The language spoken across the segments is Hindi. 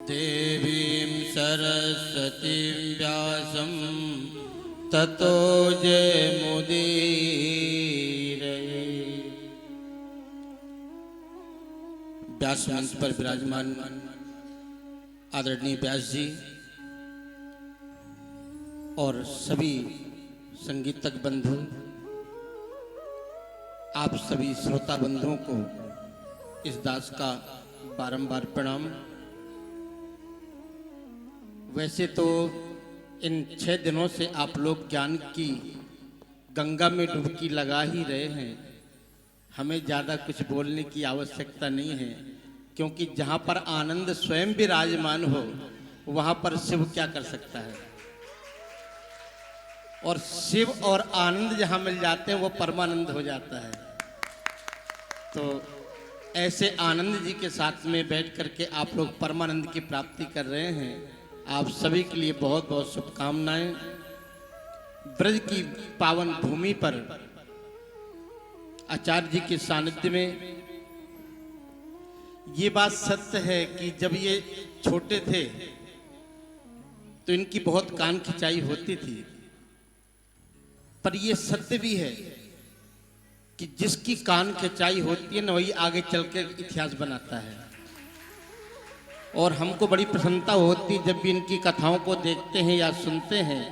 देवीं सरस्वतीं व्यासं ततो जयमुदीरये। व्यास मंच पर विराजमान आदरणीय व्यास जी और सभी संगीतज्ञ बंधु, आप सभी श्रोता बंधुओं को इस दास का बारंबार प्रणाम। वैसे तो इन 6 दिनों से आप लोग ज्ञान की गंगा में डुबकी लगा ही रहे हैं। हमें ज़्यादा कुछ बोलने की आवश्यकता नहीं है, क्योंकि जहाँ पर आनंद स्वयं विराजमान हो वहाँ पर शिव क्या कर सकता है। और शिव और आनंद जहाँ मिल जाते हैं वो परमानंद हो जाता है। तो ऐसे आनंद जी के साथ में बैठ करके आप लोग परमानंद की प्राप्ति कर रहे हैं। आप सभी के लिए बहुत बहुत शुभकामनाएं। ब्रज की पावन भूमि पर आचार्य जी के सानिध्य में ये बात सत्य है कि जब ये छोटे थे तो इनकी बहुत कान खिंचाई होती थी, पर ये सत्य भी है कि जिसकी कान खिंचाई होती है ना वही आगे चल के इतिहास बनाता है। और हमको बड़ी प्रसन्नता होती जब भी इनकी कथाओं को देखते हैं या सुनते हैं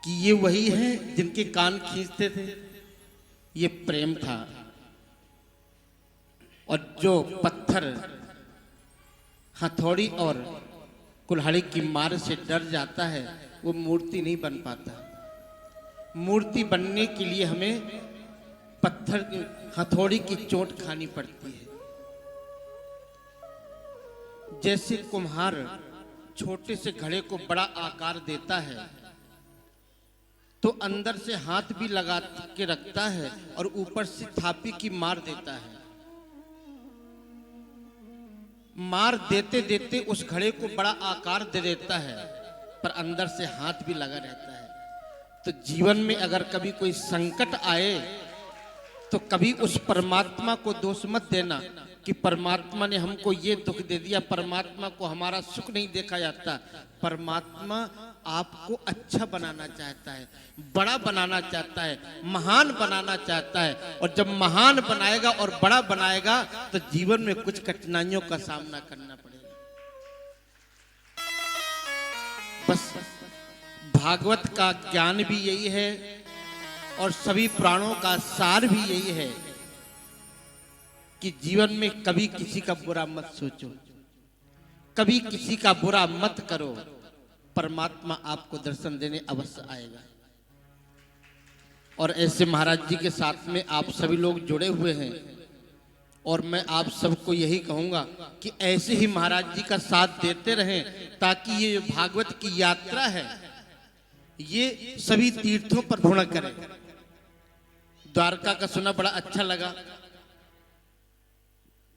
कि ये वही हैं जिनके कान खींचते थे। ये प्रेम था। और जो पत्थर हथौड़ी और कुल्हाड़ी की मार से डर जाता है वो मूर्ति नहीं बन पाता। मूर्ति बनने के लिए हमें पत्थर हथौड़ी की चोट खानी पड़ती है। जैसे कुम्हार छोटे से घड़े को बड़ा आकार देता है तो अंदर से हाथ भी लगा के रखता है और ऊपर से थापी की मार देता है। मार देते देते उस घड़े को बड़ा आकार दे देता है, पर अंदर से हाथ भी लगा रहता है। तो जीवन में अगर कभी कोई संकट आए तो कभी उस परमात्मा को दोष मत देना कि परमात्मा ने हमको ये दुख दे दिया। परमात्मा को हमारा सुख नहीं देखा जाता। परमात्मा आपको अच्छा बनाना चाहता है, बड़ा बनाना चाहता है, महान बनाना चाहता है। और जब महान बनाएगा और बड़ा बनाएगा तो जीवन में कुछ कठिनाइयों का सामना करना पड़ेगा। बस भागवत का ज्ञान भी यही है और सभी प्राणों का सार भी यही है कि जीवन में कभी किसी का बुरा मत सोचो, कभी किसी का बुरा मत करो। परमात्मा आपको दर्शन देने अवश्य आएगा। और ऐसे महाराज जी के साथ में आप सभी लोग जुड़े हुए हैं और मैं आप सबको यही कहूंगा कि ऐसे ही महाराज जी का साथ देते रहें, ताकि ये जो भागवत की यात्रा है ये सभी तीर्थों पर भ्रमण करे। द्वारका का सुना बड़ा अच्छा लगा।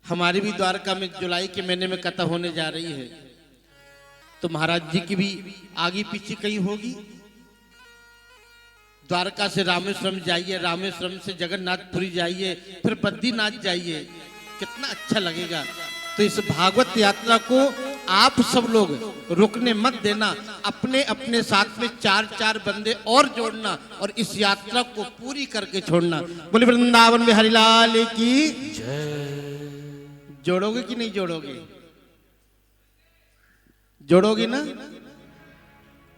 हमारी भी द्वारका में जुलाई के महीने में कथा होने जा रही है, तो महाराज जी की भी आगे पीछे कहीं होगी। द्वारका से रामेश्वरम जाइए, रामेश्वरम से जगन्नाथपुरी जाइए, फिर बद्रीनाथ जाइए, कितना अच्छा लगेगा। तो इस भागवत यात्रा को आप सब लोग रुकने मत देना। अपने अपने साथ में 4-4 बंदे और जोड़ना और इस यात्रा को पूरी करके छोड़ना। बोले वृंदावन में हरिलाल की जय। जोड़ोगे कि नहीं जोड़ोगे? जोड़ोगे ना?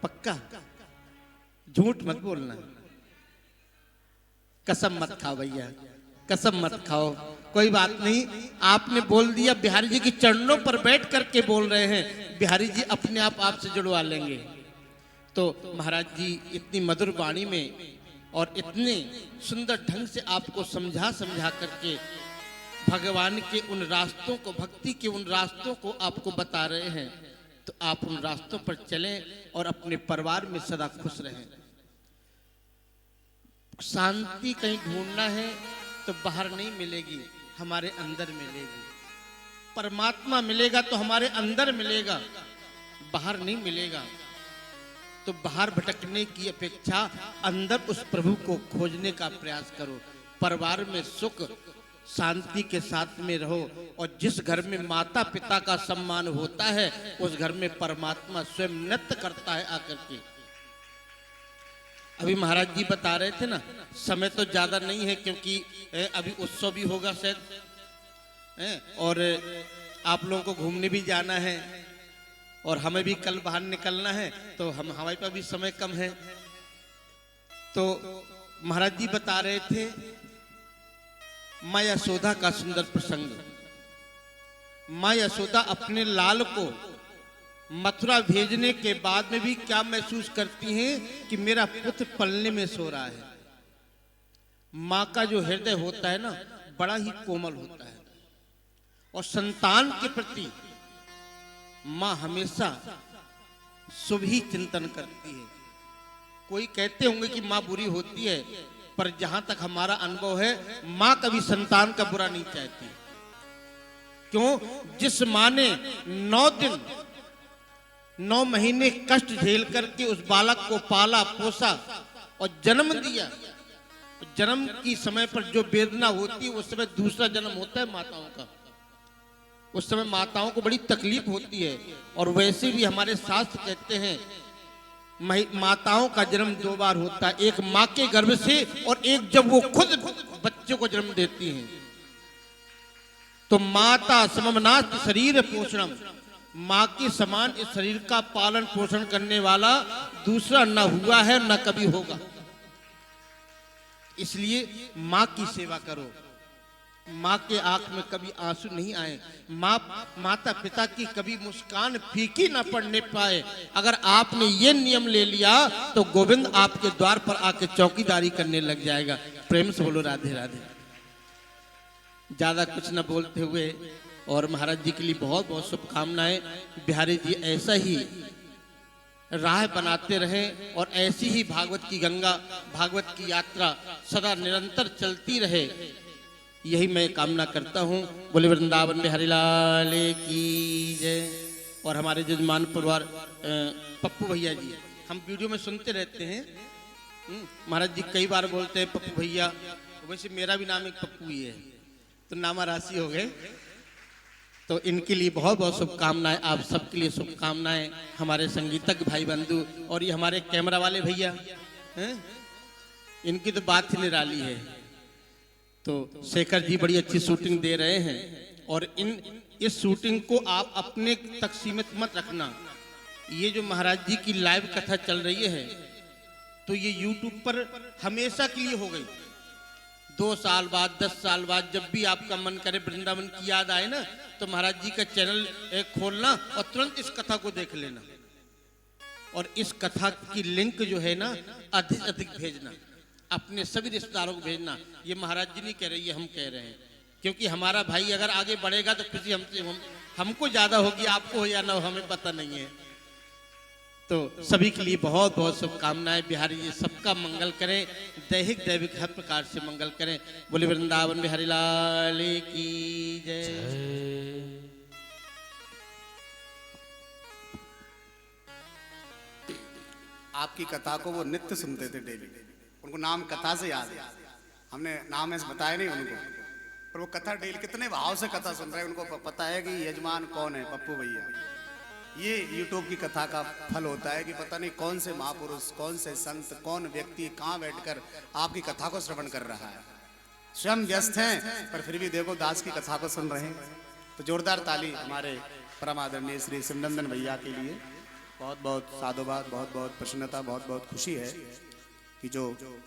पक्का? झूठ मत बोलना। कसम मत खाओ भैया, कसम मत खाओ। कोई बात नहीं, आपने बोल दिया। बिहारी जी के चरणों पर बैठ करके बोल रहे हैं, बिहारी जी अपने आप आपसे जुड़वा लेंगे। तो महाराज जी इतनी मधुर वाणी में और इतने सुंदर ढंग से आपको समझा समझा करके भगवान के उन रास्तों को, भक्ति के उन रास्तों को आपको बता रहे हैं। तो आप उन रास्तों पर चलें और अपने परिवार में सदा खुश रहें। शांति कहीं ढूंढना है तो बाहर नहीं मिलेगी, हमारे अंदर मिलेगी। परमात्मा मिलेगा तो हमारे अंदर मिलेगा, बाहर नहीं मिलेगा। तो बाहर भटकने की अपेक्षा अंदर उस प्रभु को खोजने का प्रयास करो। परिवार में सुख शांति के साथ में रहो। और जिस घर में माता पिता का सम्मान होता है उस घर में परमात्मा स्वयं नृत्य करता है आकर के। अभी महाराज जी बता रहे थे ना, समय तो ज्यादा नहीं है क्योंकि अभी उत्सव भी होगा शायद, और आप लोगों को घूमने भी जाना है और हमें भी कल बाहर निकलना है, तो हमारे पास भी समय कम है। तो महाराज जी बता रहे थे माँ यशोदा का सुंदर प्रसंग। माँ यशोदा अपने लाल को मथुरा भेजने के बाद में भी क्या महसूस करती हैं कि मेरा पुत्र पलने में सो रहा है। माँ का जो हृदय होता है ना, बड़ा ही कोमल होता है और संतान के प्रति माँ हमेशा शुभ ही चिंतन करती है। कोई कहते होंगे कि माँ बुरी होती है, पर जहां तक हमारा अनुभव है माँ कभी संतान का बुरा नहीं चाहती। क्यों? जिस माँ ने 9 दिन 9 महीने कष्ट झेल करके उस बालक को पाला पोसा और जन्म दिया, जन्म की समय पर जो वेदना होती है उस समय दूसरा जन्म होता है माताओं का। उस समय माताओं को बड़ी तकलीफ होती है। और वैसे भी हमारे शास्त्र कहते हैं माताओं का जन्म 2 बार होता है, एक माँ के गर्भ से और एक जब वो खुद बच्चों को जन्म देती हैं। तो माता सममनास्ति शरीर पोषणम, माँ के समान इस शरीर का पालन पोषण करने वाला दूसरा न हुआ है न कभी होगा। इसलिए माँ की सेवा करो, माँ के आंख में कभी आंसू नहीं आए, माता पिता की कभी मुस्कान फीकी ना पड़ने पाए। अगर आपने ये नियम ले लिया तो गोविंद आपके द्वार पर आके चौकीदारी करने लग जाएगा। प्रेम से बोलो राधे राधे। ज्यादा कुछ न बोलते हुए और महाराज जी के लिए बहुत बहुत शुभकामनाएं। बिहारी जी ऐसा ही राह बनाते रहे और ऐसी ही भागवत की गंगा, भागवत की यात्रा सदा निरंतर चलती रहे, यही मैं कामना करता हूँ। बोले वृंदावन बिहारी लाल की जय। और हमारे जजमान परिवार पप्पू भैया जी, हम वीडियो में सुनते रहते हैं, महाराज जी कई बार बोलते हैं पप्पू भैया, वैसे मेरा भी नाम एक पप्पू ही है, तो नामा राशि हो गए। तो इनके लिए बहुत बहुत शुभकामनाएं, आप सबके लिए शुभकामनाएं। हमारे संगीतज्ञ भाई बंधु और ये हमारे कैमरा वाले भैया हैं, इनकी तो बात ही निराली है। तो शेखर जी बड़ी अच्छी शूटिंग दे रहे हैं और इस शूटिंग को आप अपने तक सीमित मत रखना। ये जो महाराज जी की लाइव कथा चल रही है तो ये YouTube पर हमेशा के लिए हो गई। 2 साल बाद 10 साल बाद जब भी आपका मन करे, वृंदावन की याद आए ना, तो महाराज जी का चैनल खोलना और तुरंत इस कथा को देख लेना। और इस कथा की लिंक जो है ना अधिक अधिक भेजना, अपने सभी रिश्तेदारों को भेजना। ये महाराज जी नहीं कह रहे, ये हम कह रहे हैं, क्योंकि हमारा भाई अगर आगे बढ़ेगा तो खुशी हमको ज्यादा होगी, आपको हो या ना हो हमें पता नहीं है। तो सभी के लिए बहुत बहुत शुभकामनाएं। बिहारी जी सबका मंगल करें, दैहिक दैविक हर प्रकार से मंगल करें। बोले वृंदावन बिहारी लाल की जय। आपकी कथा को वो नित्य सुनते थे डेली, उनको नाम कथा से याद है। हमने नाम ऐसे बताया नहीं उनको, पर वो कथा डेली कितने भाव से कथा सुन रहे हैं। उनको पता है कि यजमान कौन है, पप्पू भैया। ये YouTube की कथा का फल होता है कि पता नहीं कौन से महापुरुष, कौन से संत, कौन व्यक्ति कहाँ बैठकर आपकी कथा को श्रवण कर रहा है। स्वयं व्यस्त हैं पर फिर भी देखो दास की कथा को सुन रहे हैं। तो जोरदार ताली हमारे परम आदरणीय श्री सिमरनंदन भैया के लिए। बहुत बहुत साधुवाद, बहुत बहुत प्रसन्नता, बहुत बहुत खुशी है कि जो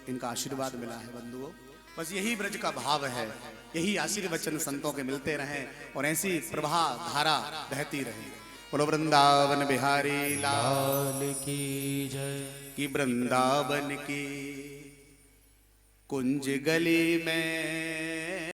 इनका आशीर्वाद मिला है बंधुओं। बस यही ब्रज का भाव है, यही आशीर्वचन संतों के मिलते रहें और ऐसी प्रवाह धारा बहती रहे। बोलो वृंदावन बिहारी लाल की जय। कि वृंदावन की कुंज गली में